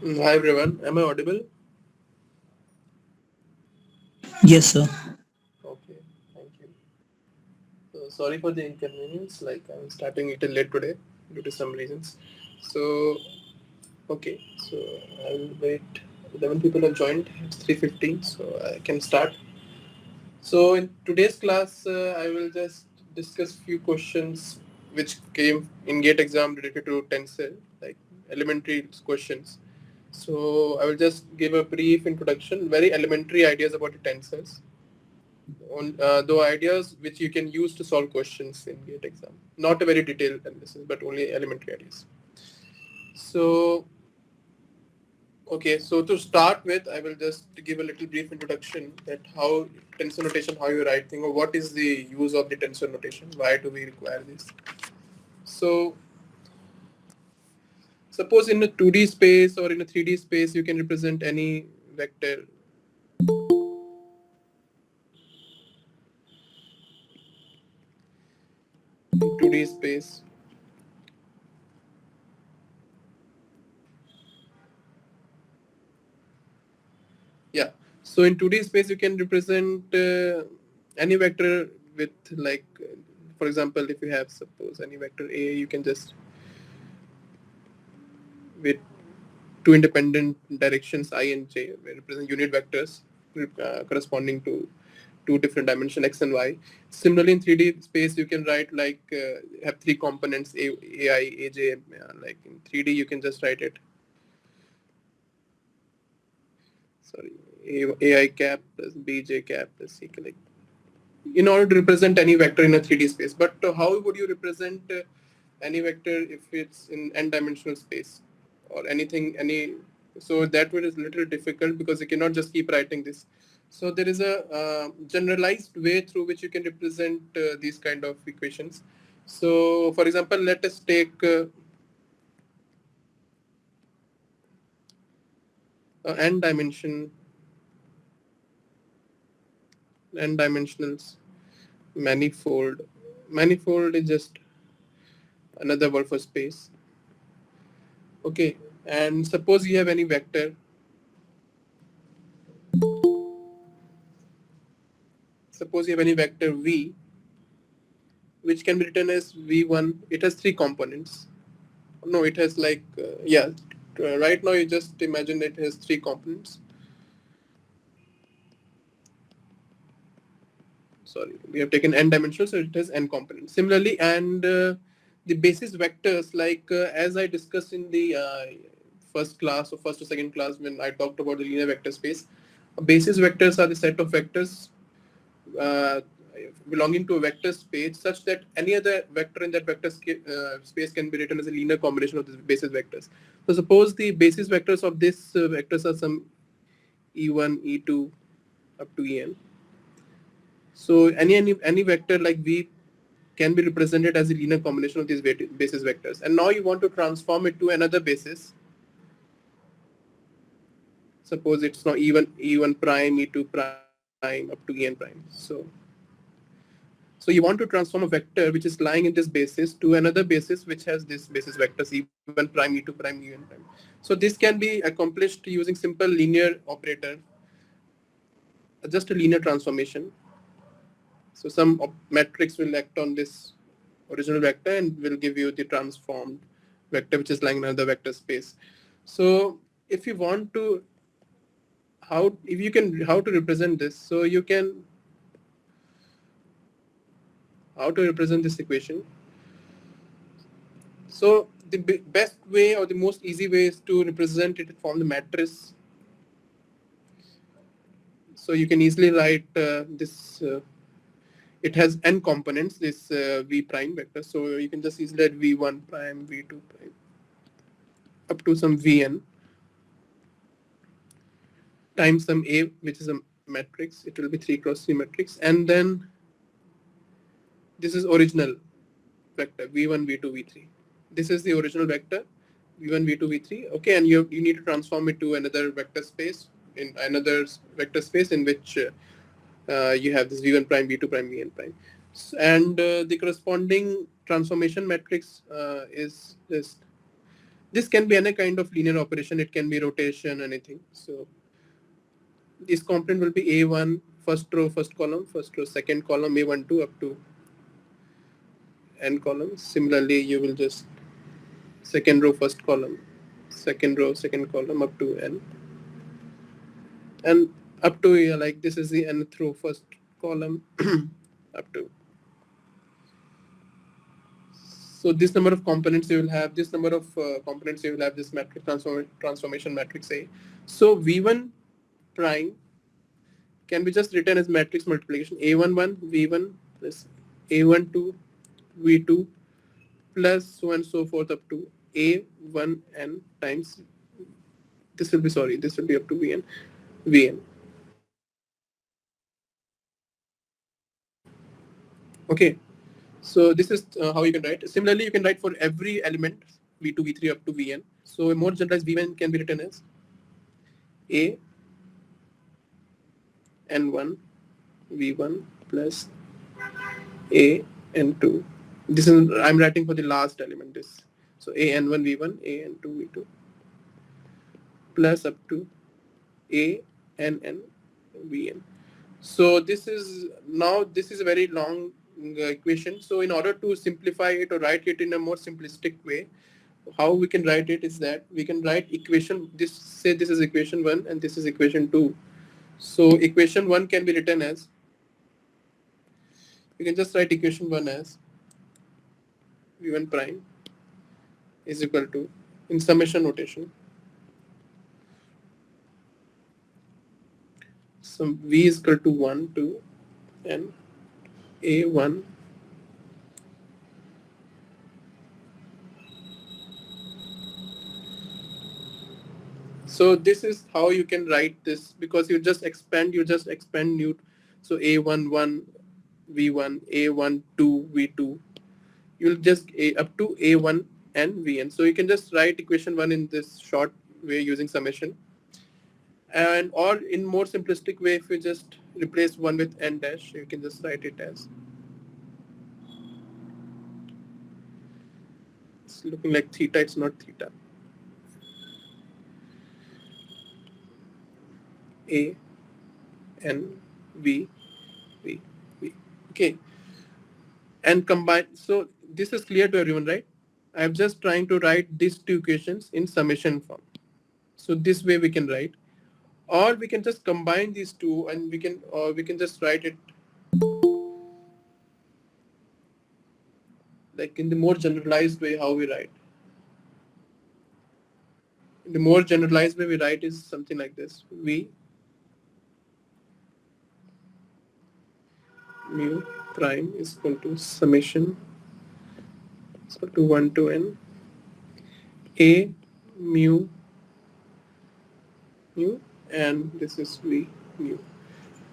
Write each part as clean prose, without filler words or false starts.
Hi everyone, am I audible? Yes, sir. Okay, thank you. So sorry for the inconvenience, like I'm starting a little late today due to some reasons. So okay, so I'll wait. 11 people have joined. It's 3:15, so I can start. So in today's class, I will just discuss few questions which came in GATE exam related to tensor, like elementary questions. So I will just give a brief introduction, very elementary ideas about the tensors, on the ideas which you can use to solve questions in GATE exam. Not a very detailed analysis, but only elementary ideas. So okay, so to start with, I will just give a little brief introduction that how tensor notation, how you write thing, or what is the use of the tensor notation, why do we require this. So suppose in a 2D space or in a 3D space, you can represent any vector in 2D space. Yeah. So in 2D space, you can represent any vector with like, for example, if you have suppose any vector A, you can just with two independent directions I and j, we represent unit vectors corresponding to two different dimensions x and y. Similarly, in 3D space, you can write like have three components a, ai, aj. Like in 3D, you can just write it. Sorry, ai cap plus bj cap plus c. Like in order to represent any vector in a 3D space. But how would you represent any vector if it's in n-dimensional space or anything, any? So that one is a little difficult because you cannot just keep writing this. So there is a generalized way through which you can represent these kind of equations. So for example, let us take n dimension, n dimensionals manifold. Manifold is just another word for space. Okay, and suppose you have any vector. Suppose you have any vector v, which can be written as v1. It has three components. No, it has like yeah. Right now, you just imagine it has three components. Sorry, we have taken n dimensional, so it has n components. Similarly, and the basis vectors, like as I discussed in the first class or first or second class when I talked about the linear vector space, basis vectors are the set of vectors uh, belonging to a vector space such that any other vector in that vector space can be written as a linear combination of the basis vectors. So suppose the basis vectors of this vectors are some e1, e2 up to en. So any vector like v can be represented as a linear combination of these basis vectors. And now you want to transform it to another basis. Suppose it's now e1 prime, e2 prime up to en prime. So you want to transform a vector which is lying in this basis to another basis which has this basis vectors e1 prime, e2 prime, en prime. So this can be accomplished using simple linear operator, just a linear transformation. So some matrix will act on this original vector and will give you the transformed vector which is lying in another vector space. So if you want to how to represent this, so you can how to represent this equation. So the best way or the most easy way is to represent it from the matrix. So you can easily write this. It has n components. This v prime vector. So you can just easily write v1 prime, v2 prime, up to some vn times some a, which is a matrix. It will be 3 cross 3 matrix, and then this is original vector v1, v2, v3. This is the original vector v1, v2, v3. Okay, and you need to transform it to another vector space in another vector space in which you have this v1 prime, v2 prime, vn prime, and the corresponding transformation matrix is this This can be any kind of linear operation. It can be rotation, anything. So this component will be A1 first row, first column, first row, second column, A1 2 up to n columns. Similarly, you will just second row, first column, second row, second column up to n, and up to like this is the nth row, first column up to. So this number of components you will have, this number of components you will have this matrix transformation matrix A. So V1 prime can be just written as matrix multiplication A11 V1 plus A12 V2 plus so and so forth up to A1n times, this will be, sorry, this will be up to Vn. Okay, so this is how you can write. Similarly, you can write for every element V2 V3 up to Vn. So a more generalized V1 can be written as A n1 V1 plus A n2. This is, I'm writing for the last element, this. So A n1 V1, A n2 V2 plus up to A n n Vn. So this is, now this is a very long equation. So in order to simplify it or write it in a more simplistic way, how we can write it is that we can write equation, this, say this is equation 1 and this is equation 2. So equation 1 can be written as, you can just write equation 1 as V1 prime is equal to, in summation notation, some V is equal to 1 to n A1 So this is how you can write this, because you just expand new. So A11 V1, A12 V2, you'll just up to A1 and Vn. So you can just write equation 1 in this short way using summation. And or in more simplistic way, if you just replace 1 with n dash, you can just write it as, it's looking like theta, it's not theta. A N V V V. Okay, and combine. So this is clear to everyone, right? I'm just trying to write these two equations in summation form. So this way we can write, or we can just combine these two, and we can just write it like in the more generalized way. How we write? In the more generalized way we write is something like this: V mu prime is equal to summation is equal to 1 to n A mu mu, and this is V mu.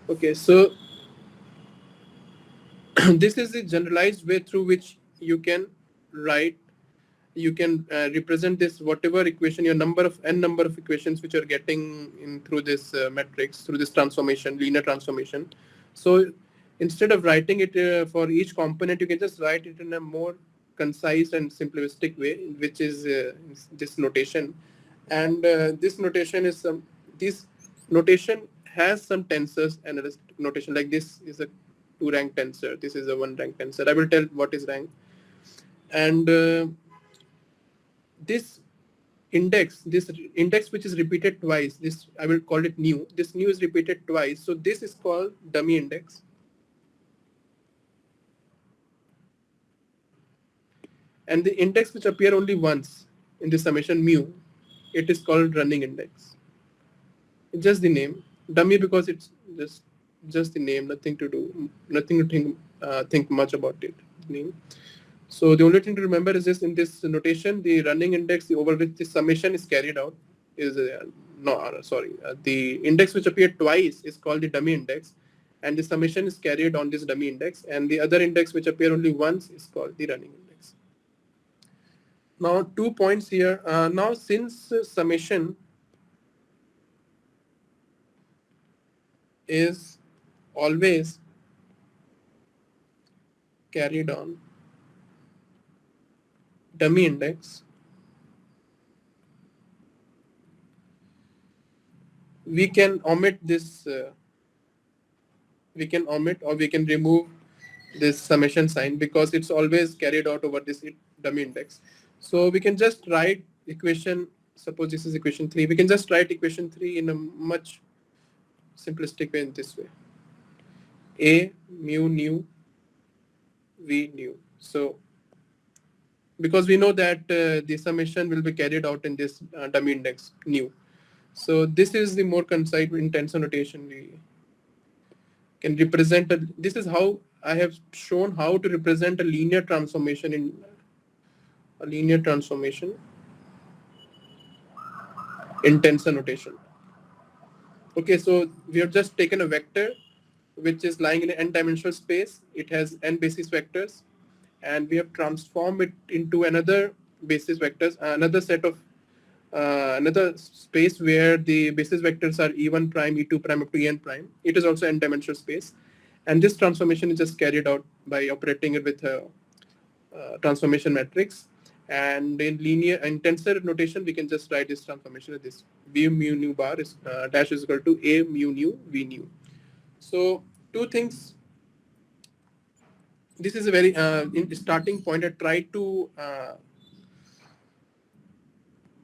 Okay, so this is the generalized way through which you can write, you can represent this whatever equation, your number of n number of equations which are getting in through this matrix, through this transformation, linear transformation. So instead of writing it for each component, you can just write it in a more concise and simplistic way, which is this notation. And this notation is some, this notation has some tensors and notation, like this is a 2 rank tensor, this is a 1 rank tensor. I will tell what is rank. And this this index which is repeated twice, this I will call it new, this new is repeated twice, so this is called dummy index. And the index which appear only once in the summation mu, it is called running index. It's just the name, dummy, because it's just the name, nothing to do, nothing to think much about it, name. So the only thing to remember is this: in this notation, the running index, the over which the summation is carried out, is no, sorry, the index which appeared twice is called the dummy index, and the summation is carried on this dummy index, and the other index which appear only once is called the running index. Now 2 points here. Now since summation is always carried on dummy index, we can omit this. We can omit or we can remove this summation sign because it's always carried out over this dummy index. So we can just write equation. Suppose this is equation 3. We can just write equation 3 in a much simplistic way in this way. A mu nu v nu. So because we know that the summation will be carried out in this dummy index nu. So this is the more concise in tensor notation we can represent. This is how I have shown how to represent a linear transformation in a linear transformation in tensor notation. Okay, so we have just taken a vector which is lying in an n-dimensional space. It has n basis vectors, and we have transformed it into another basis vectors, another set of another space where the basis vectors are e1 prime, e2 prime up to en prime. It is also n-dimensional space, and this transformation is just carried out by operating it with a transformation matrix. And in linear and tensor notation, we can just write this transformation as this: v mu nu bar is dash is equal to a mu nu v nu. So two things. This is a very in starting point. I try to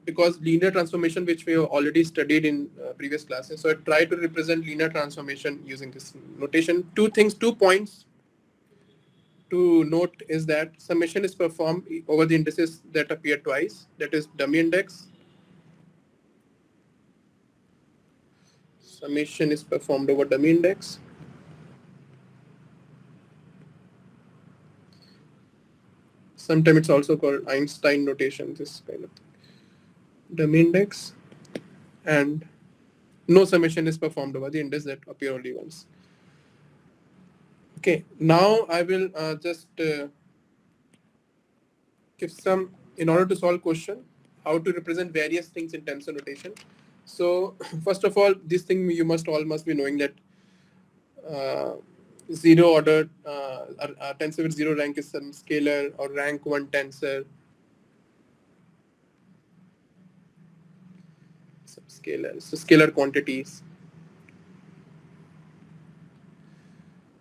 because linear transformation, which we have already studied in previous classes. So I try to represent linear transformation using this notation. Two things, 2 points to note is that summation is performed over the indices that appear twice, that is dummy index. Summation is performed over dummy index. Sometimes it's also called Einstein notation, this kind of thing. Dummy index, and no summation is performed over the index that appear only once. Okay, now I will just give some, in order to solve question, how to represent various things in tensor notation. So first of all, this thing you must be knowing that uh, zero order tensor with zero rank is some scalar or rank one tensor, some scalar, so scalar quantities.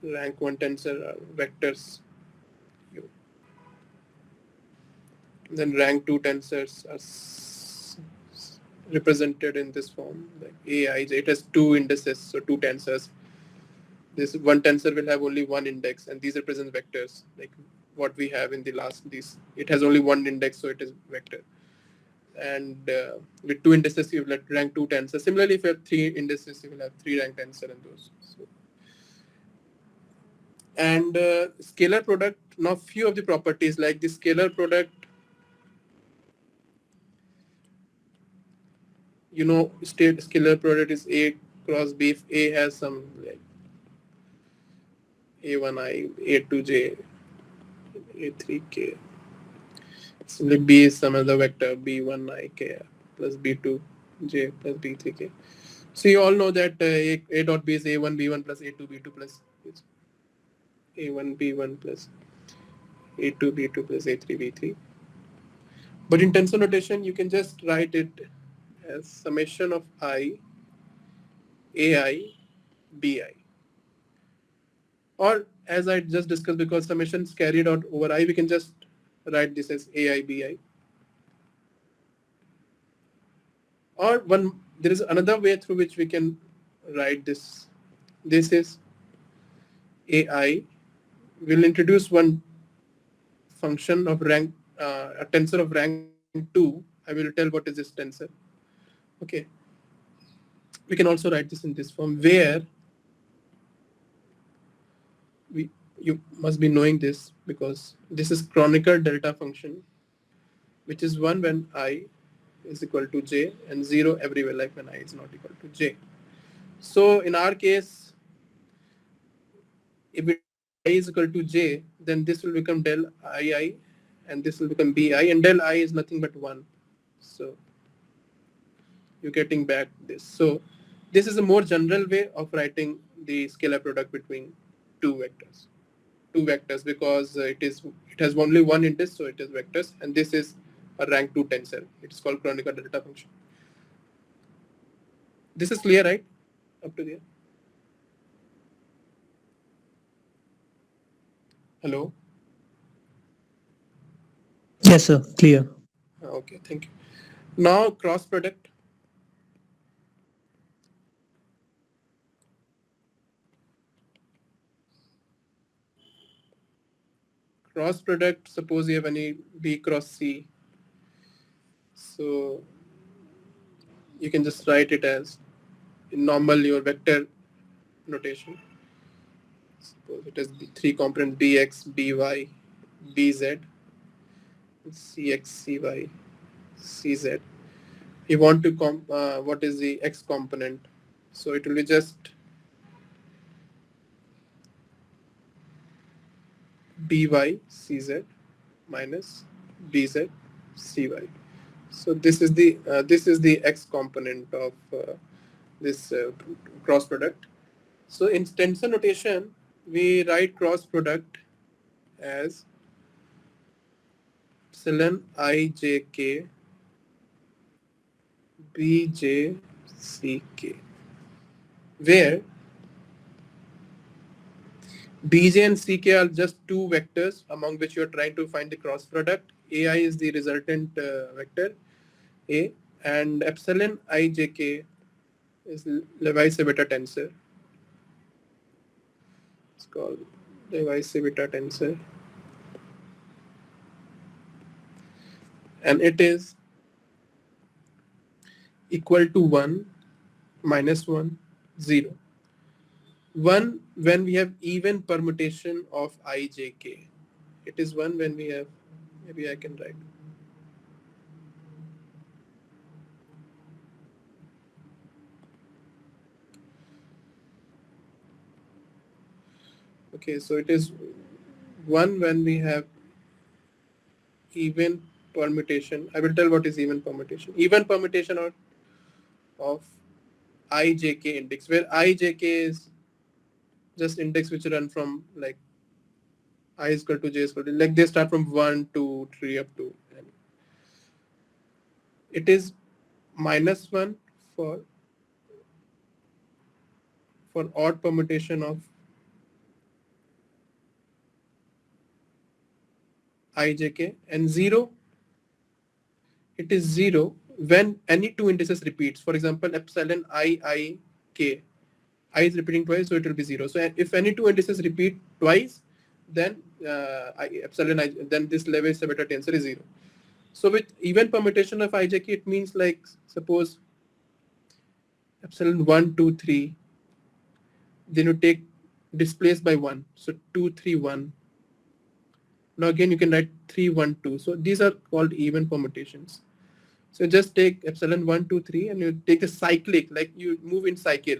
Rank one tensor are vectors. Then rank two tensors are represented in this form, like Aij. It has two indices, so two tensors. This one tensor will have only one index, and these represent vectors, like what we have in the last. These it has only one index, so it is vector. And with two indices, you will have rank two tensors. Similarly, if you have three indices, you will have three rank tensor in those. So, and scalar product. Now, few of the properties like the scalar product. State scalar product is A cross B. If A has some like A1I, A2J, A3K. Similarly, B is some other vector B1IK plus B2J plus B3K. So you all know that A dot B is A1 B1 plus A2 B2 plus A1 B1 plus A2 B2 plus A3 B3. But in tensor notation, you can just write it as summation of I, AI, BI. Or as I just discussed, because summation is carried out over I, we can just write this as AIBI. Or there is another way through which we can write this. This is AI. We'll introduce one function of rank, a tensor of rank 2. I will tell what is this tensor. Okay. We can also write this in this form where you must be knowing this because this is canonical delta function, which is 1 when I is equal to j and 0 everywhere, like when I is not equal to j. So in our case, if it is I is equal to j, then this will become del I and this will become bi, and del I is nothing but 1. So you're getting back this. So this is a more general way of writing the scalar product between two vectors. Two vectors because it has only one index, so it is vectors, and this is a rank 2 tensor. It's called canonical delta function. This is clear, right? Up to there. Hello. Yes, sir. Clear. Okay, thank you. Now cross product. Cross product. Suppose you have any B cross C, so you can just write it as in normal your vector notation. Suppose it has three component bx, by, bz, cx, cy, cz. You want to what is the x component? So it will be just by cz minus bz cy. So this is the x component of this cross product. So in tensor notation, we write cross product as epsilon ijk bj ck, where bj and ck are just two vectors among which you are trying to find the cross product. Ai is the resultant vector a, and epsilon ijk is Levi-Civita tensor. It's called Levi-Civita tensor, and it is equal to 1, minus 1, 0. 1 when we have even permutation of ijk. It is 1 when we have, maybe I can write. Okay, so it is 1 when we have even permutation. I will tell what is even permutation. Even permutation of ijk index, where ijk is just index which run from like I is equal to j is equal to, like they start from 1, 2, 3 up to n. It is minus 1 for odd permutation of ijk, and 0, it is 0 when any two indices repeats. For example, epsilon k, I is repeating twice, so it will be 0. So if any two indices repeat twice, then epsilon I, then this Levi-Civita tensor is 0. So with even permutation of ijk, it means like suppose epsilon 1, 2, 3, then you take displaced by 1, so 2, 3, 1. Now again you can write 3, 1, 2. So these are called even permutations. So just take epsilon 1, 2, 3, and you take the cyclic, like you move in cycle.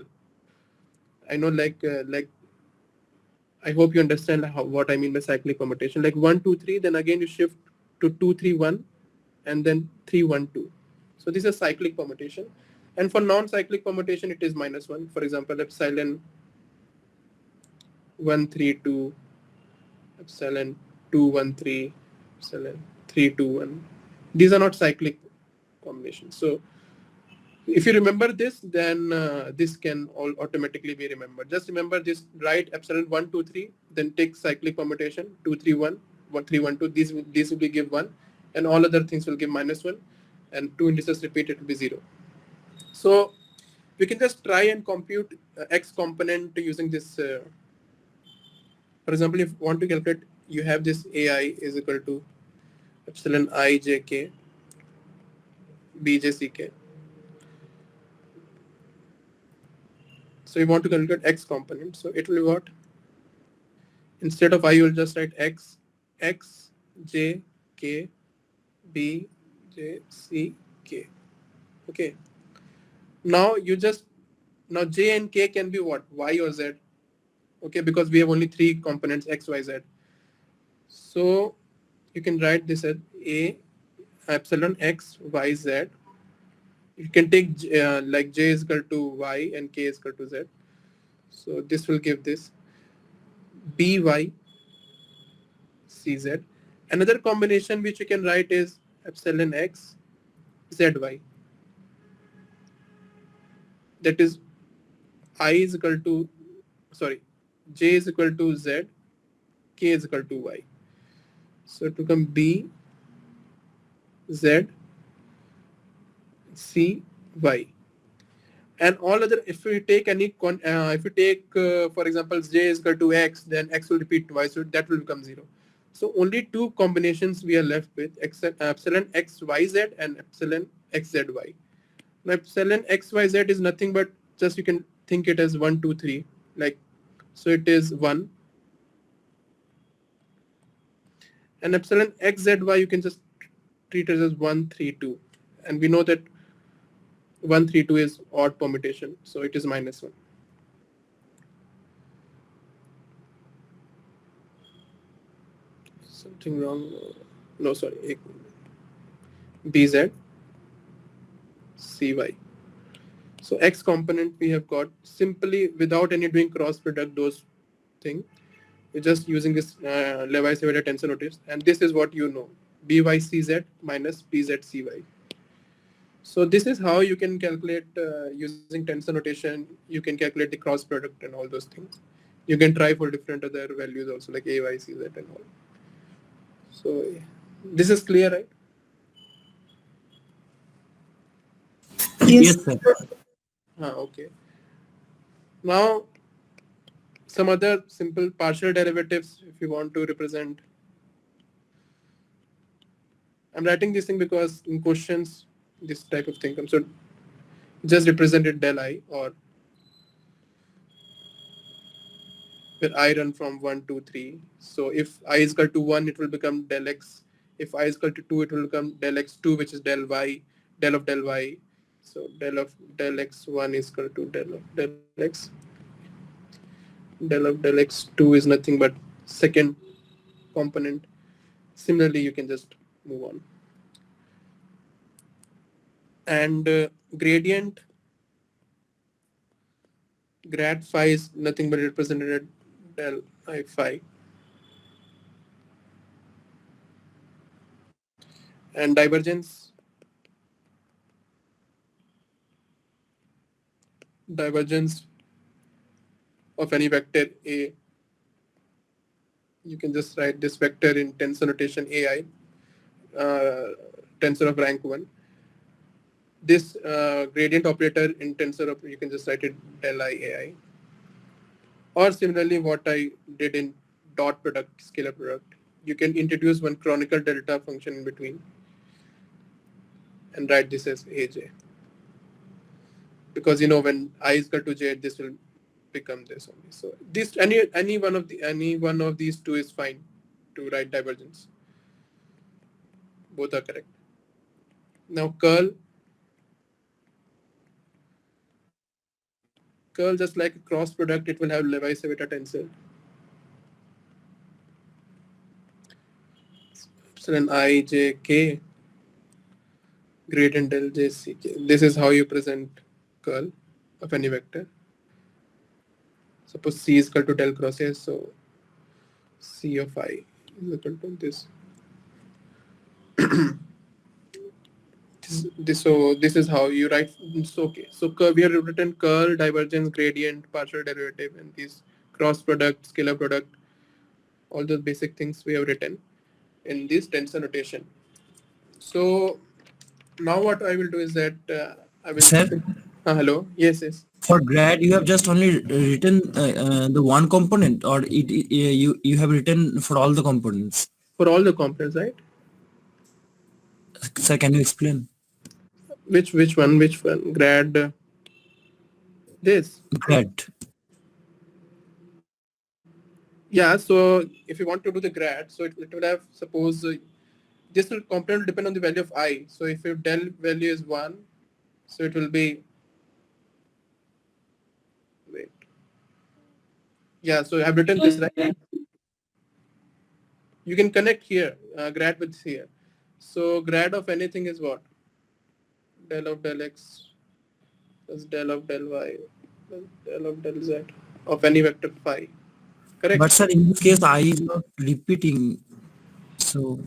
I know like I hope you understand what I mean by cyclic permutation. Like 1, 2, 3, then again you shift to 2, 3, 1, and then 3, 1, 2. So this is cyclic permutation. And for non-cyclic permutation, it is minus 1. For example, epsilon 1, 3, 2, epsilon 2, 1, 3, epsilon 3, 2, 1. These are not cyclic combinations. So if you remember this, then this can all automatically be remembered. Just remember this, write epsilon 1, 2, 3, then take cyclic permutation 2, 3, 1, 1, 3, 1, 2. These will be give 1, and all other things will give minus 1, and two indices repeat, it will be 0. So we can just try and compute x component using this. For example, if you want to calculate, you have this ai is equal to epsilon ijk bjck. So you want to calculate x component. So it will be what? Instead of I, you will just write x, j, k, b, j, c, k. Okay. Now now j and k can be what? Y or z. Okay, because we have only three components, x, y, z. So you can write this as a epsilon x, y, z. You can take like j is equal to y and k is equal to z. So this will give this by cz. Another combination which you can write is epsilon x zy. that is I is equal to, sorry, j is equal to z, k is equal to y. So to come b, z, c, y. And all other, if we take any if we take for example j is equal to x, then x will repeat twice, so that will become 0. So only two combinations we are left with, epsilon x y z and epsilon x z y. Now epsilon x y z is nothing but, just you can think it as 1 2 3, like, so it is 1. And epsilon x z y you can just treat it as 1 3 2, and we know that 1 3 2 is odd permutation, so it is -1. Something wrong. No, sorry. BZ, CY. So X component we have got simply without any doing cross product those thing. You're just using this Levi-Civita tensor notation, and this is what you know: BYCZ minus BZCY. So this is how you can calculate using tensor notation. You can calculate the cross product and all those things. You can try for different other values also, like AYCZ and all. So this is clear, right? Yes, Yes. sir. Okay. Now some other simple partial derivatives if you want to represent. I'm writing this thing because in questions this type of thing comes. So just represented del I, or where I run from 1 to 3. So if I is equal to 1, it will become del x. If I is equal to 2, it will become del x2, which is del y, del of del y. So del of del x1 is equal to del of del x. Del of del x2 is nothing but second component. Similarly, you can just move on. And gradient grad phi is nothing but represented del I phi. And divergence of any vector A, you can just write this vector in tensor notation AI, tensor of rank 1. This gradient operator in tensor of, you can just write it del I AI. Or similarly, what I did in dot product, scalar product, you can introduce one canonical delta function in between and write this as AJ. Because when I is equal to J, this will become this only. So this any one of these two is fine to write divergence. Both are correct. Now curl just like a cross product, it will have Levi-Civita tensor. Epsilon I J K gradient del J C K. This is how you present curl of any vector. Suppose C is equal to del cross A, so C of I is equal to this. This is how you write. So okay, so we have written curl, divergence, gradient, partial derivative, and these cross product, scalar product, all those basic things we have written in this tensor notation. So now what I will do is that I will. Sir, Hello. Yes, yes. for grad, you have just only written the one component, or you have written for all the components. For all the components, right? Sir, can you explain? Which one? Which one? Grad. This. Grad. Yeah. So if you want to do the grad, so it will have, suppose this will component will depend on the value of I. So if your del value is 1, so it will be, wait. Yeah, so I have written this, right? You can connect here, grad with here. So grad of anything is what? Del of del x plus del of del y plus del of del z of any vector phi. But Correct? sir, in this case, I is not repeating. So,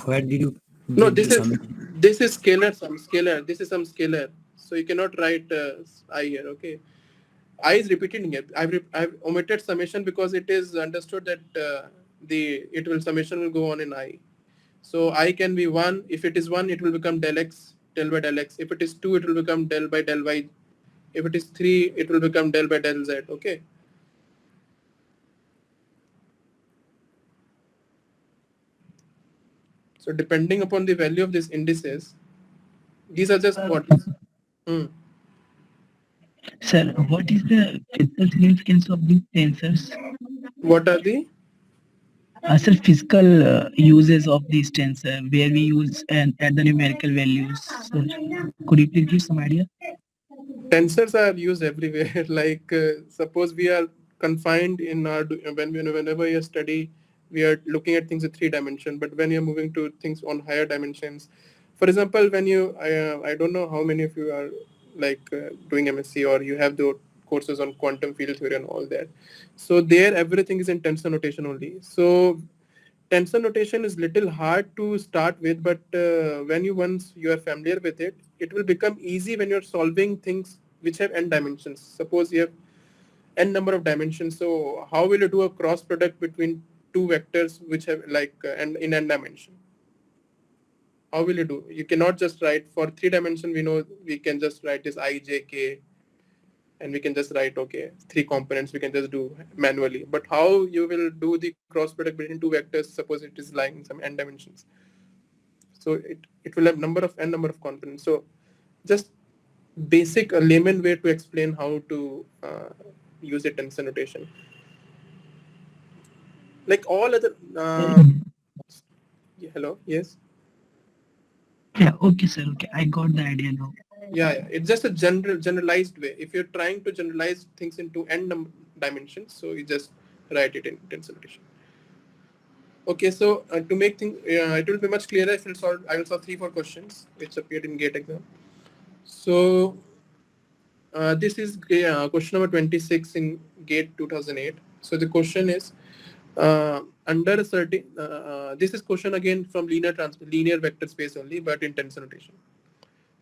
where did you No, get the summation? this is scalar, some scalar. This is some scalar. So you cannot write I here. Okay, I is repeating it. I've omitted summation because it is understood that summation will go on in I. So I can be 1. If it is 1, it will become del x, del by del x. If it is 2, it will become del by del y. If it is 3, it will become del by del z. Okay. So depending upon the value of these indices, these are just what? Hmm. Sir, what is the physical significance of these tensors? What are the Sir, physical uses of these tensor where we use and add the numerical values. Sir, could you please give some idea? tensors are used everywhere? Like suppose we are confined in our whenever you study, we are looking at things in 3 dimension. But when you're moving to things on higher dimensions, for example, when I don't know how many of you are like doing MSc or you have the courses on quantum field theory and all that. So there everything is in tensor notation only. So tensor notation is little hard to start with, but when once you are familiar with it, it will become easy when you're solving things which have n dimensions. Suppose you have n number of dimensions. So how will you do a cross product between two vectors which have like in n dimension? How will you do? You cannot just write for 3 dimension. We know we can just write this I, J, K, and we can just write, okay, 3 components we can just do manually. But how you will do the cross product between 2 vectors, suppose it is lying in some n dimensions. So it will have number of components. So just basic a layman way to explain how to use a tensor notation. Like all other, hello, yes. Yeah, okay, sir. Okay, I got the idea now. Yeah, it's just a generalized way. If you're trying to generalize things into dimensions, so you just write it in tensor notation. Okay, so to make things, it will be much clearer if I will solve 3-4 questions which appeared in GATE exam. So this is question number 26 in GATE 2008. So the question is, under a certain, this is question again from linear vector space only, but in tensor notation.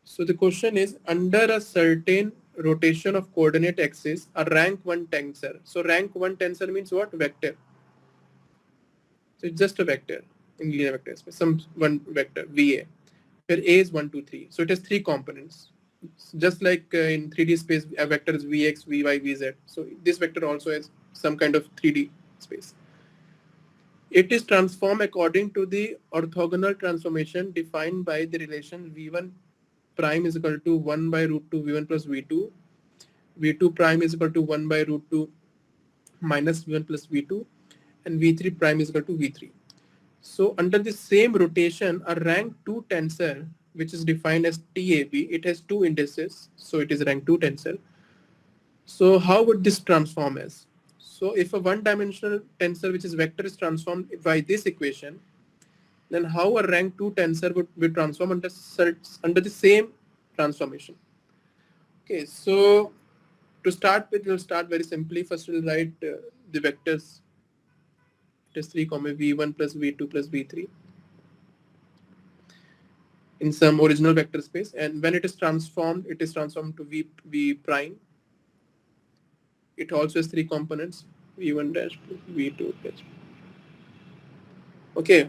So the question is, under a certain rotation of coordinate axis, a rank 1 tensor. So rank 1 tensor means what? Vector. So it's just a vector in linear vector space, some one vector VA, where A is 1, 2, 3. So it has 3 components. Just like in 3D space, a vector is Vx, Vy, Vz. So this vector also has some kind of 3D space. It is transformed according to the orthogonal transformation defined by the relation V1 prime is equal to 1 by root 2 V1 plus V2. V2 prime is equal to 1 by root 2 minus V1 plus V2. And V3 prime is equal to V3. So under the same rotation, a rank 2 tensor, which is defined as TAB, it has 2 indices, so it is rank 2 tensor. So how would this transform as? So if a one-dimensional tensor, which is vector, is transformed by this equation, then how a rank 2 tensor would be transformed under the same transformation? Okay, so to start with, we'll start very simply. First, we'll write the vectors. It is 3, V1 plus V2 plus V3. In some original vector space, and when it is transformed to v prime. It also has 3 components, v1 dash plus v2 dash. Okay,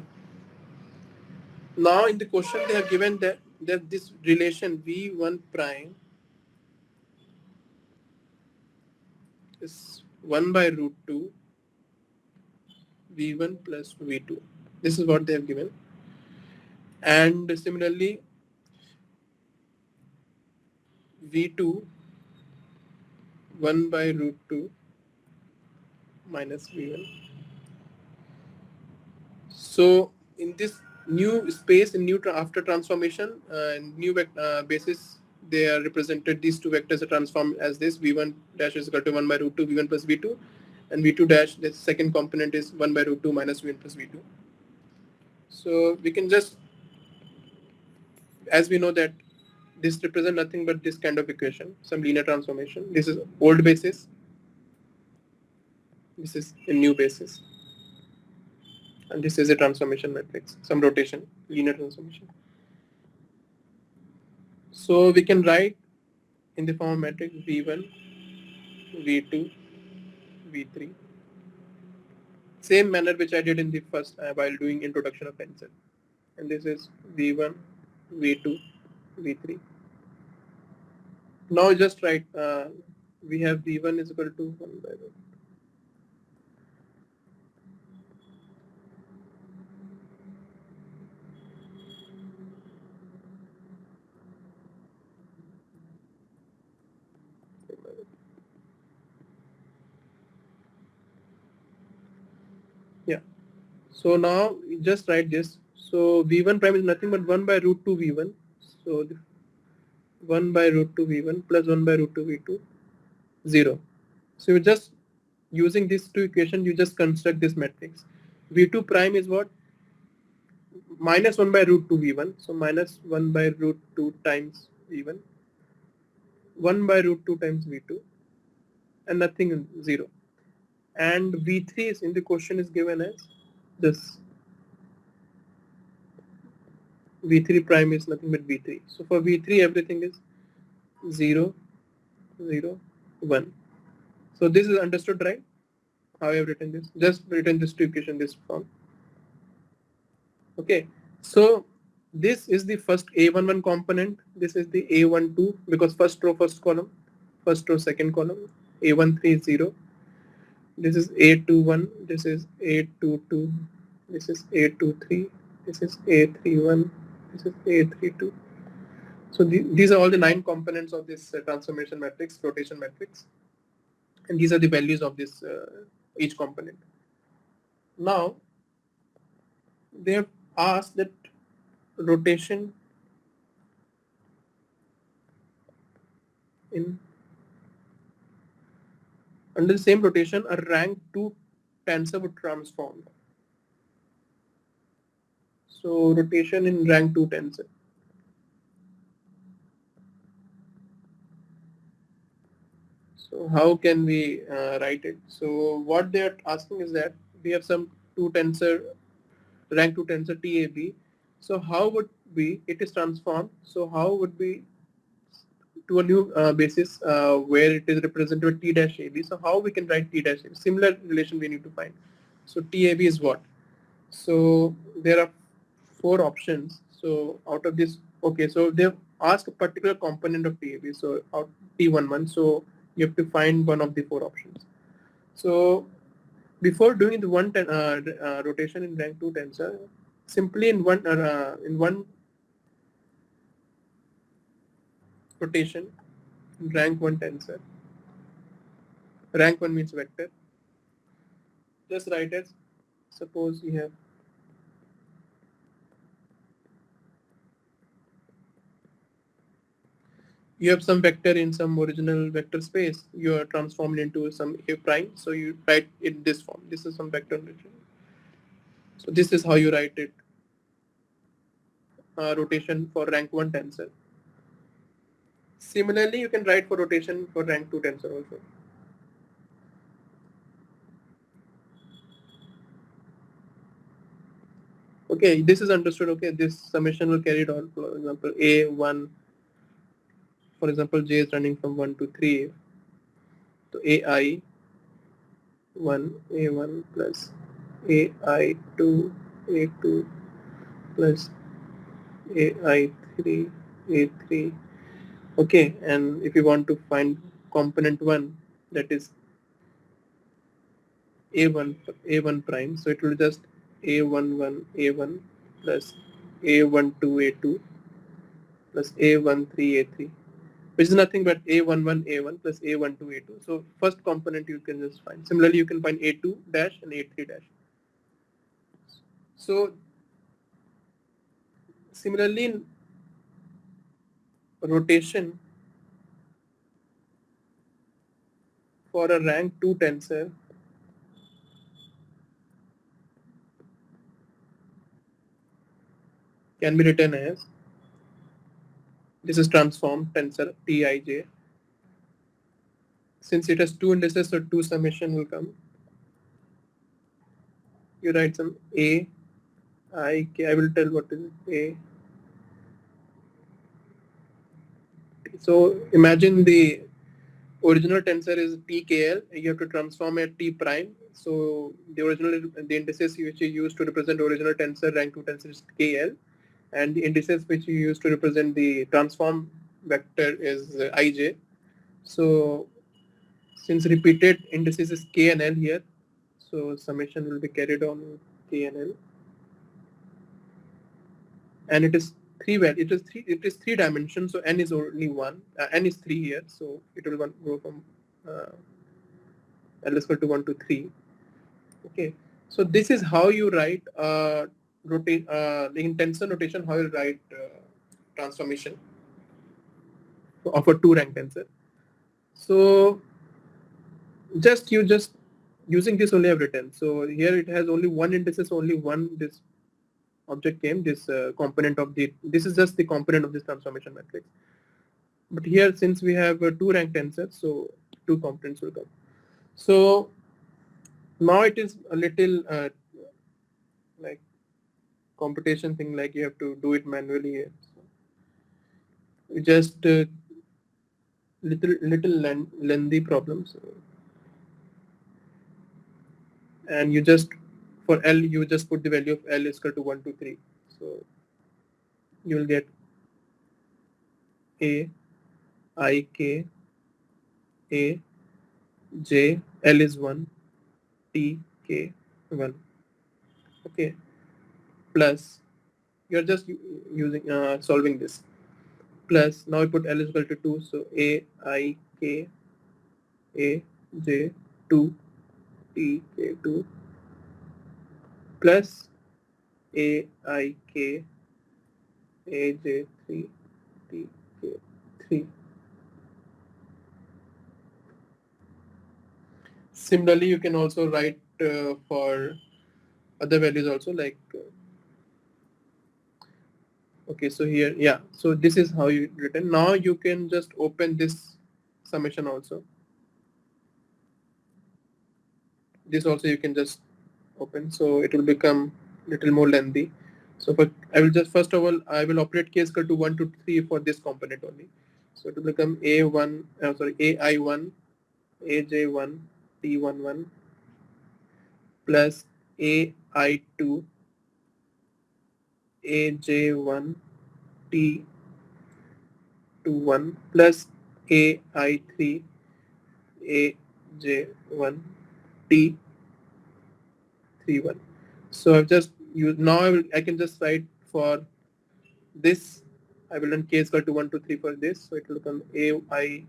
now in the question they have given that this relation v1 prime is 1 by root 2 v1 plus v2. This is what they have given. And similarly, v2 1 by root 2 minus v1. So in this new space, in after transformation, new basis, they are represented. These 2 vectors are transformed as this: v1 dash is equal to 1 by root 2 v1 plus v2, and v2 dash, the second component, is 1 by root 2 minus v1 plus v2. So we can just, as we know that this represents nothing but this kind of equation, some linear transformation. This is old basis. This is a new basis. And this is a transformation matrix, some rotation, linear transformation. So we can write in the form of matrix V1, V2, V3. Same manner which I did in the first while doing introduction of tensor. And this is V1, V2, V3. Now just write, we have V1 is equal to 1 by root. Yeah. So now just write this. So V1 prime is nothing but 1 by root 2 V1. So 1 by root 2 V1 plus 1 by root 2 V2, 0. So you're just using these two equations, you just construct this matrix. V2 prime is what? Minus 1 by root 2 V1. So minus 1 by root 2 times V1. 1 by root 2 times V2. And nothing, 0. And V3 is in the question is given as this. V3 prime is nothing but V3. So for V3 everything is 0, 0, 1. So this is understood, right? How I have written this? Just written this two equation this form. Okay. So this is the first A11 component. This is the A12 because first row first column, first row second column. A13 is 0. This is A21. This is A22. This is A23. This is A31. This is A32. So these are all the 9 components of this transformation matrix, rotation matrix, and these are the values of this each component. Now they have asked that rotation in under the same rotation a rank 2 tensor would transform. So rotation in rank 2 tensor. So how can we write it? So what they are asking is that we have some 2 tensor rank 2 tensor TAB. So how would we, it is transformed, so how would we to a new basis where it is represented with T dash AB. So how we can write T dash AB? Similar relation we need to find. So TAB is what? So there are 4 options. So out of this, okay, so they've asked a particular component of TAB. So out T11, so you have to find one of the 4 options. So before doing the rotation in rank 2 tensor, simply in one rotation in rank 1 tensor, rank 1 means vector, just write as suppose you have some vector in some original vector space, you are transformed into some A prime, so you write it this form. This is some vector notation. So this is how you write it, rotation for rank 1 tensor. Similarly, you can write for rotation for rank 2 tensor also. Okay, this is understood. Okay, this summation will carry it on. For example, A1, for example, J is running from 1 to 3. So AI 1, A1 plus AI2, A2 plus AI3, A3. Okay, and if you want to find component 1, that is A1 prime, so it will just A11 A1 plus A12 A2 plus A13 A3, which is nothing but A11 A1 plus A12 A2. So first component you can just find. Similarly, you can find A2 dash and A3 dash. So similarly in rotation for a rank 2 tensor, can be written as, this is transformed tensor Tij. Since it has 2 indices, so 2 summation will come. You write some A, I, K. I will tell what is A, So imagine the original tensor is TKL. You have to transform at T prime. So the indices which you use to represent original tensor, rank 2 tensor is KL, and the indices which you use to represent the transform vector is IJ. So since repeated indices is K and L here, so summation will be carried on K and L, and it is three dimensions. So n is only one. N is 3 here, so it will go from L is equal to 1 to 3. Okay, so this is how you write in tensor notation, how you write transformation of a 2-rank tensor. So just using this only have written. So here it has only one indices, only one this object came, this component of this is just the component of this transformation matrix. But here, since we have a 2-rank tensor, so 2 components will come. So now it is a little like computation thing, like you have to do it manually here. So just lengthy problems, and you just for L you just put the value of L is equal to 1 to 3. So you will get A I K A J L is 1 T K 1. Okay, plus you're just using solving this, plus now I put L is equal to 2, so A I K A J 2 T K 2 plus A I K A J 3 T K 3. Similarly, you can also write for other values also, like okay, so here, yeah, so this is how you written. Now you can just open this summation also. This also you can just open, so it will become little more lengthy. So for I will just first of all I will operate k is equal to 1 to 3 for this component only. So it will become a1 ai1 aj1 t11 plus ai2 aj1 t21 plus ai3 aj1 t31. So I've just used now I can just write for this. I will run k is equal to 1 to 3 for this, so it will become ai1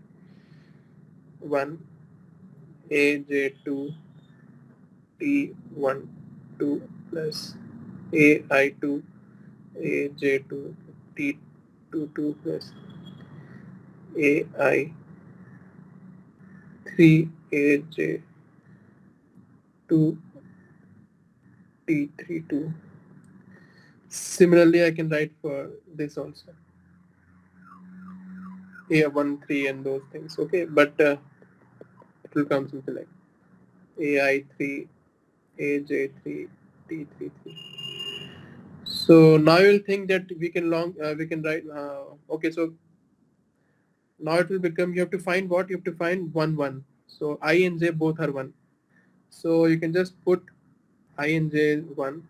aj2 t12 plus ai2 aj2 t22 plus ai3 aj2 t32. Similarly, I can write for this also, a1 3 and those things. Okay, but it will come something like ai3 aj3 t33. So now you'll think that we can write okay, so now it will become, you have to find what, you have to find 1 1. So I and j both are 1, so you can just put I and j 1,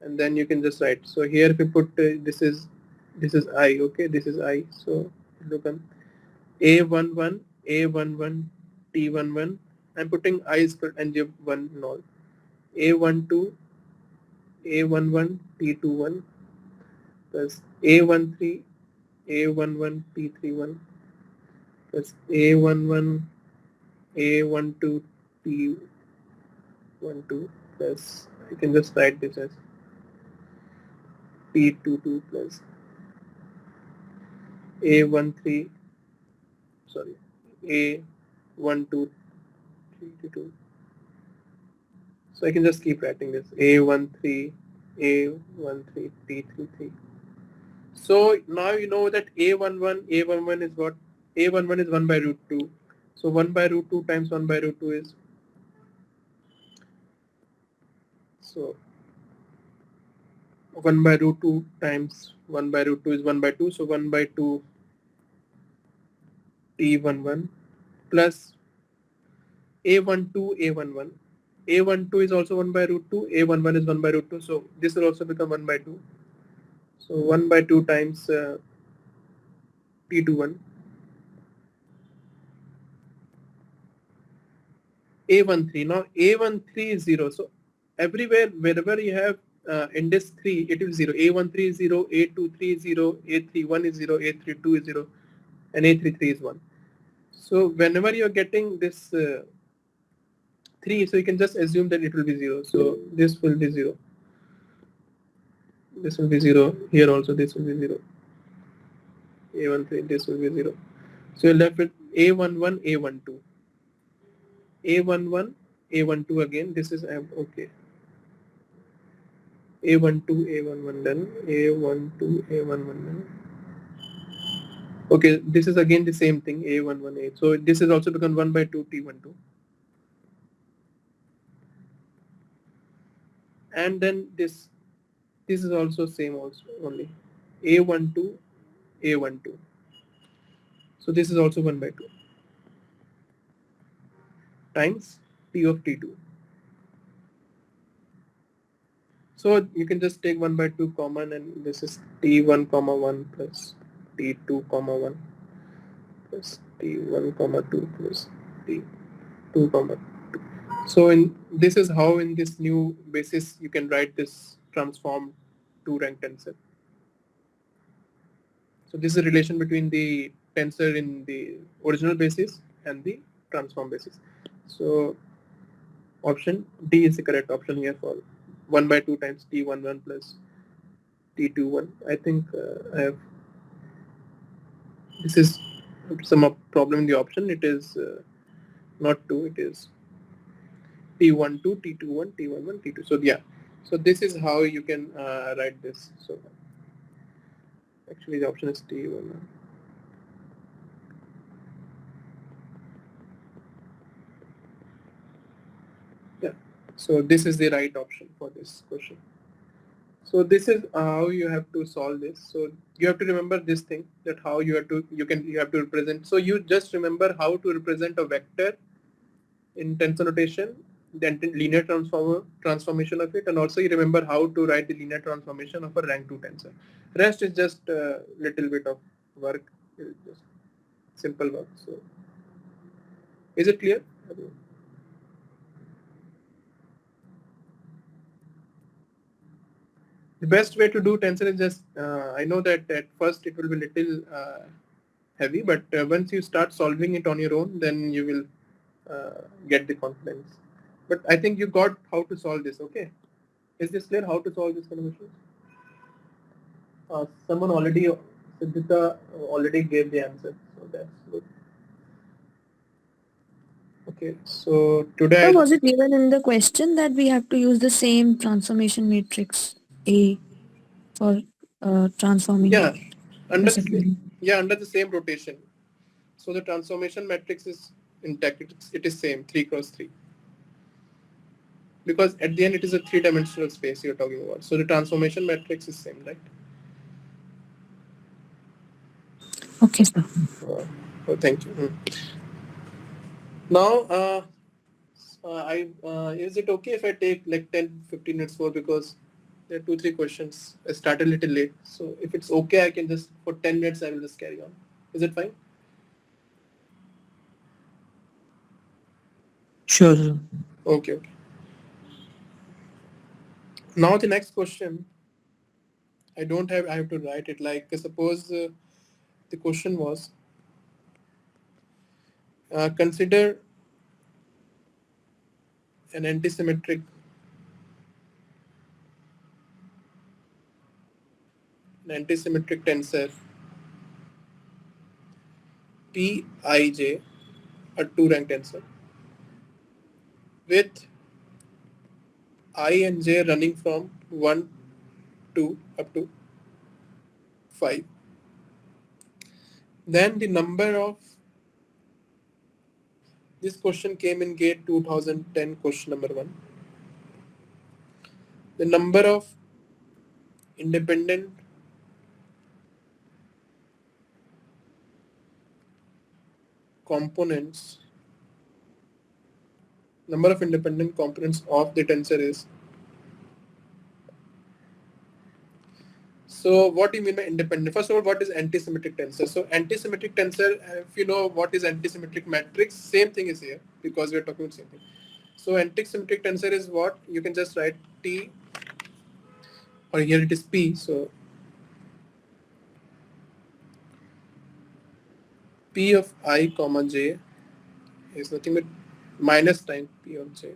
and then you can just write. So here if you put this is I, okay, this is I, so it will become a11 a11 t11. I'm putting I is and j 1 and all, a12 a11 t21 plus a13 a11 t31 plus a11 a12 t12 plus I can just write this as t22 plus a13 sorry a12 t22. So I can just keep writing this a13 a13 t33. So now you know that a11 is what, a11 is 1 by root 2. So 1 by root 2 times 1 by root 2 is, so 1 by root 2 times 1 by root 2 is 1 by 2. So 1 by 2 T11 plus A12 A11. A12 is also 1 by root 2, A11 is 1 by root 2, so this will also become 1 by 2. So 1 by 2 times T21. A13. Now A13 is 0. So everywhere, wherever you have index 3, it is 0. A13 is 0, A23 is 0, A31 is 0, A32 is 0, and A33 is 1. So whenever you are getting this 3, so you can just assume that it will be 0. So this will be 0. This will be 0. Here also this will be 0. A13, this will be 0. So you're left with A11, A12. A11, A12 again. This is okay. A12, A11 done. A12, A11 done. Okay, this is again the same thing. A11, A. So this is also become 1 by 2 T12. And then this is also same also only. A12, A12. So this is also 1 by 2 times T of T2. So you can just take 1 by 2 common, and this is T1 comma 1 plus T2 comma 1 plus T1 comma 2 plus T2 comma 2. So this is how in this new basis you can write this transformed 2-rank tensor. So this is a relation between the tensor in the original basis and the transform basis. So option D is the correct option here for 1 by 2 times T11 plus T21. I think I have, this is some problem in the option. It is not 2, it is T12, T21, T11, T2. So yeah, so this is how you can write this. So actually the option is T1. Yeah, so this is the right option for this question. So this is how you have to solve this. So you have to remember this thing, that how you have to represent. So you just remember how to represent a vector in tensor notation, then linear transformation of it, and also you remember how to write the linear transformation of a rank 2 tensor. Rest is just a little bit of work, just simple work. So is it clear? The best way to do tensor is just, I know that at first it will be little heavy, but once you start solving it on your own, then you will get the confidence. But I think you got how to solve this, okay? Is this clear how to solve this kind of issue? Someone already, Siddhita already gave the answer, so that's good. Okay, so today So was it given in the question that we have to use the same transformation matrix A for transforming yeah, under the, reciprocally? under the same rotation. So the transformation matrix is intact. It is same 3 cross 3. Because at the end it is a 3-dimensional space you're talking about. So the transformation matrix is same, right? Okay, sir. Oh, thank you. Now, is it okay if I take like 10-15 minutes more, because there are 2-3 questions. I started a little late. So if it's okay, I can just, for 10 minutes, I will just carry on. Is it fine? Sure, sir. Okay, okay. Now the next question, I have to write it. Like suppose the question was, consider an antisymmetric tensor Pij, a 2-rank tensor, with I and j running from 1, 2 up to 5. Then the number of, this question came in GATE 2010, question number 1. The number of independent components, number of independent components of the tensor is. So what do you mean by independent? First of all, what is antisymmetric tensor? So antisymmetric tensor, if you know what is antisymmetric matrix, same thing is here because we are talking about same thing. So antisymmetric tensor is what? You can just write T, or here it is P. So P of I comma J is nothing but minus time P of J.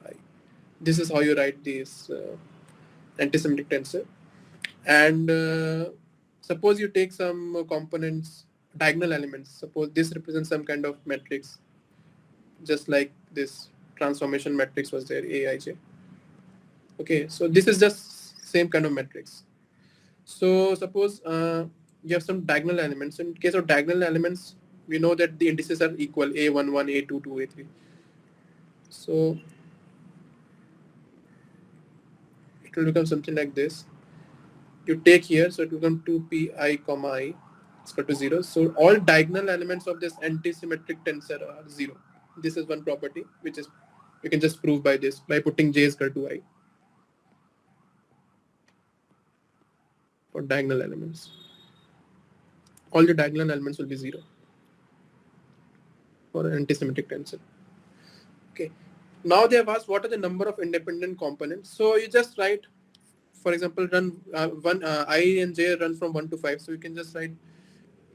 I. This is how you write this antisymmetric tensor. And suppose you take some components, diagonal elements. Suppose this represents some kind of matrix, just like this transformation matrix was there, Aij. Okay, so this is just same kind of matrix. So suppose you have some diagonal elements. In case of diagonal elements, we know that the indices are equal, A11, A22, A3. So it will become something like this. You take here, so it will become 2pi comma I is equal to 0. So all diagonal elements of this antisymmetric tensor are 0. This is one property which is you can just prove by this, by putting j is equal to I for diagonal elements. All the diagonal elements will be 0 for an antisymmetric tensor. Okay. Now they have asked what are the number of independent components. So you just write, for example, run I and j run from 1 to 5. So you can just write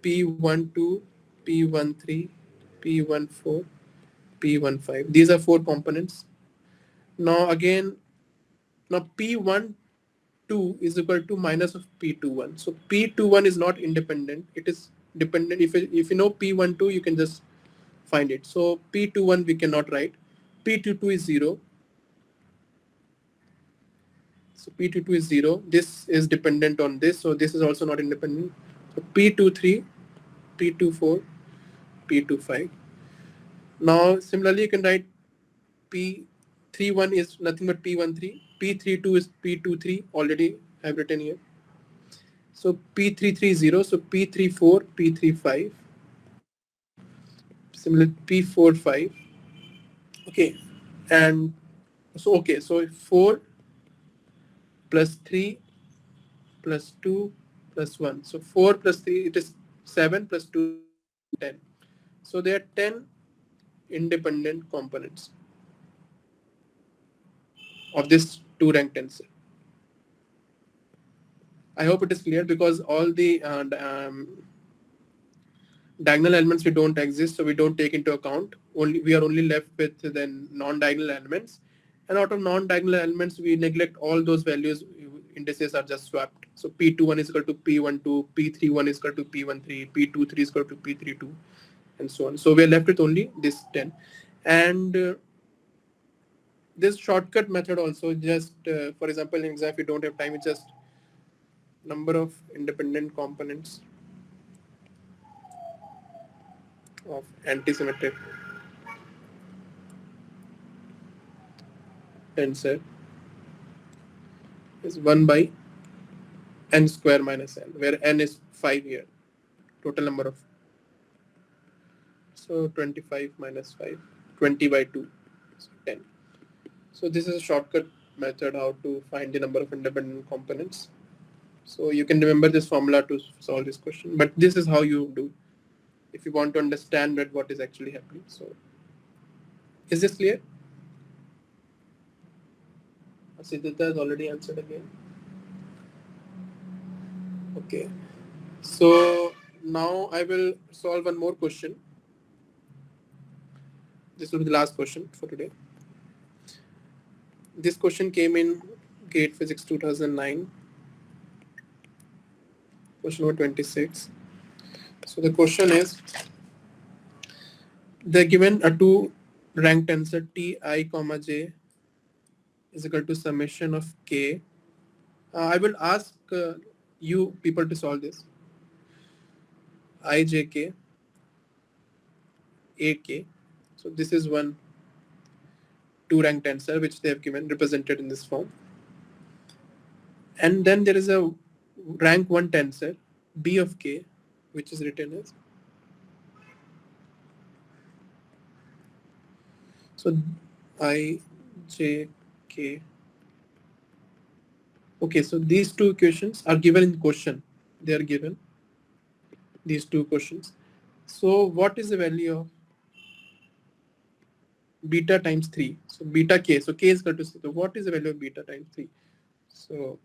P12, P13, P14, P15. These are 4 components. Now again, now P12 is equal to minus of P21. So P21 is not independent. It is dependent. If you know P12, you can just find it. So P21 we cannot write. P22 is 0. So P22 is 0. This is dependent on this. So this is also not independent. So P23, P24, P25. Now similarly you can write P31 is nothing but P13. P32 is P23. Already I've written here. So P330. So P34, P35. Similar P45. Okay. And so okay. So 4 plus 3 plus 2 plus 1. So 4 plus 3, it is 7 plus 2, 10. So there are 10 independent components of this 2-rank tensor. I hope it is clear because all the diagonal elements we don't exist, so we don't take into account. We are only left with then non-diagonal elements, and out of non-diagonal elements we neglect all those values. Indices are just swapped. So P21 is equal to P12, P31 is equal to P13, P23 is equal to P32, and so on. So we are left with only this 10, and this shortcut method also just for example in exam if you don't have time, it's just number of independent components of antisymmetric tensor is 1 by n square minus n, where n is 5 here. Total number of, so 25 minus 5, 20 by 2, so 10. So this is a shortcut method how to find the number of independent components. So you can remember this formula to solve this question, but this is how you do if you want to understand what is actually happening. So is this clear? Siddhartha has already answered again. Okay. So now I will solve one more question. This will be the last question for today. This question came in GATE Physics 2009. Question number 26. So the question is, they're given a 2-rank tensor Ti comma j is equal to summation of k. I will ask you people to solve this. Ijk, ak. So this is one 2-rank tensor which they have given represented in this form. And then there is a rank 1 tensor b of k which is written as So I, J, K. Okay, so these two equations are given in question. They are given, these two questions. So what is the value of beta times 3? So beta k. So k is equal to, so what is the value of beta times 3? So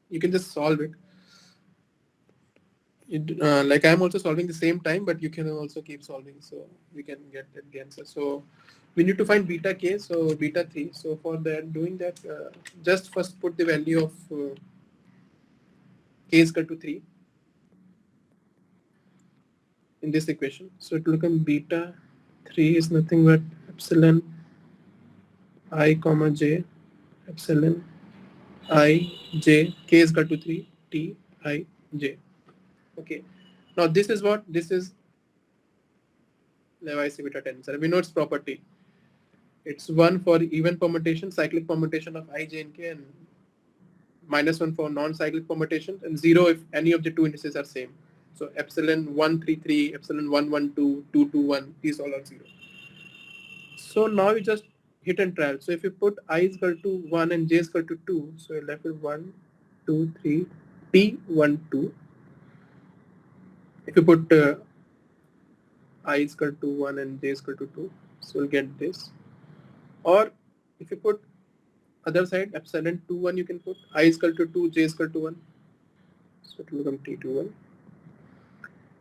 you can just solve it. Like I'm also solving the same time, but you can also keep solving, so we can get the answer. So we need to find beta k, so beta 3. So for that, doing that, just first put the value of k is equal to 3 in this equation. So it will become beta 3 is nothing but epsilon I comma j, epsilon I j, k is equal to 3 t I j. Okay, now this is what, this is Levi-Civita tensor. We know its property. It's 1 for even permutation, cyclic permutation of I, j, and k, and -1 for non-cyclic permutation, and 0 if any of the two indices are same. So epsilon 133, epsilon 112, 221, these all are 0. So now you just hit and trial. So if you put I is equal to 1 and j is equal to 2, so you're left with 1, 2, 3, t, 1, 2. If you put I is equal to 1 and j is equal to 2, so you'll get this. Or if you put other side, epsilon 2, 1, you can put I is equal to 2, j is equal to 1. So it will become T21.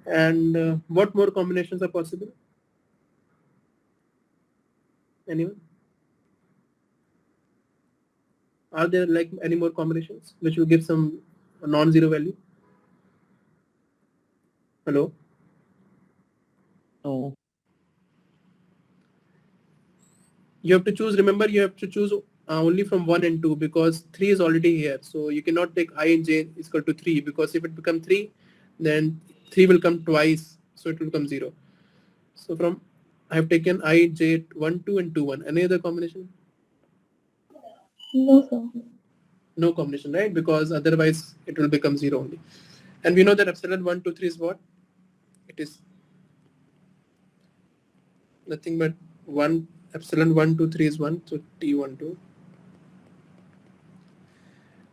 And what more combinations are possible? Anyone? Are there like any more combinations which will give some non-zero value? Hello? No. You have to choose, remember you have to choose only from 1 and 2 because 3 is already here. So you cannot take I and j is equal to 3 because if it becomes 3, then 3 will come twice. So it will become 0. So from, I have taken I, j, 1, 2 and 2, 1. Any other combination? No, sir. No combination, right? Because otherwise it will become 0 only. And we know that epsilon 1, 2, 3 is what? It is nothing but 1, epsilon 1, 2, 3 is 1, so T12.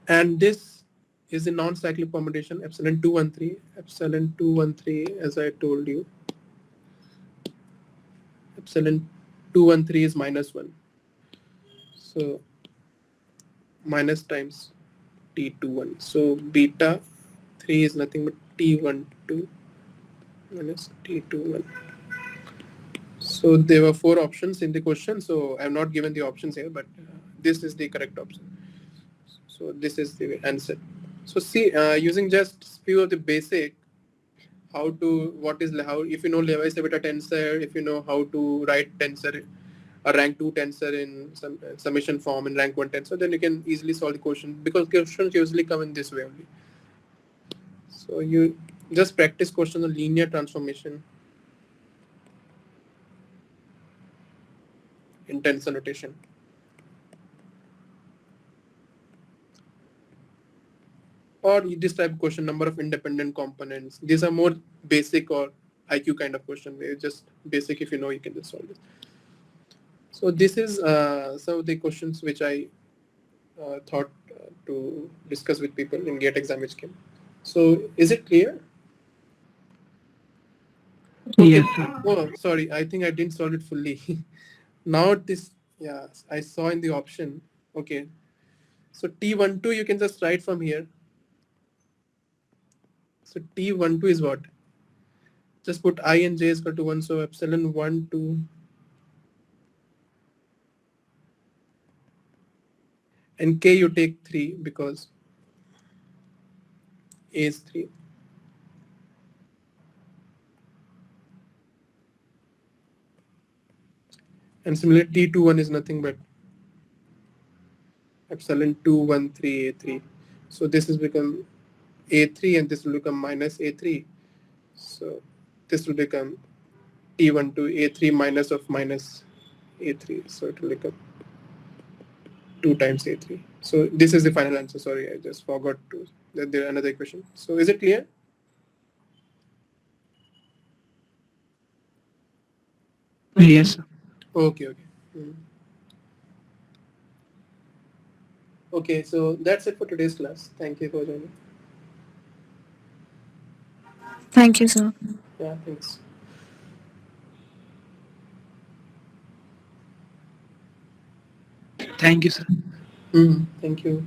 And this is the non-cyclic permutation, epsilon 2, 1, 3. Epsilon 2, 1, 3, as I told you, epsilon 2, 1, 3 is -1. So minus times T21. So beta 3 is nothing but T12 minus T21. So there were 4 options in the question. So I have not given the options here, but this is the correct option. So this is the answer. So see, using just few of the basic, how to, what is, how, if you know Levi-Civita tensor, if you know how to write tensor, a rank 2 tensor in some summation form in rank 1 tensor, then you can easily solve the question because questions usually come in this way only. So you just practice questions on linear transformation in tensor notation. Or this type of question, number of independent components. These are more basic or IQ kind of question where just basic, if you know, you can just solve this. So this is some of the questions which I thought to discuss with people in GATE exam which came. So is it clear? Okay. Yes, sir. Oh, sorry. I think I didn't solve it fully. Now this, yeah, I saw in the option. Okay. So T12 you can just write from here. So T12 is what? Just put I and j is equal to 1. So epsilon 1, 2. And k you take 3 because a is 3. And similarly T21 is nothing but epsilon 2, 1, 3, a3. So this has become a3 and this will become minus a3. So this will become T12 a3 minus of minus a3. So it will become 2 times a3. So this is the final answer. Sorry, I just forgot to, that there another equation. So is it clear? Yes, sir. Okay, okay. Okay, so that's it for today's class. Thank you for joining. Thank you, sir. Yeah, thanks. Thank you, sir. Thank you.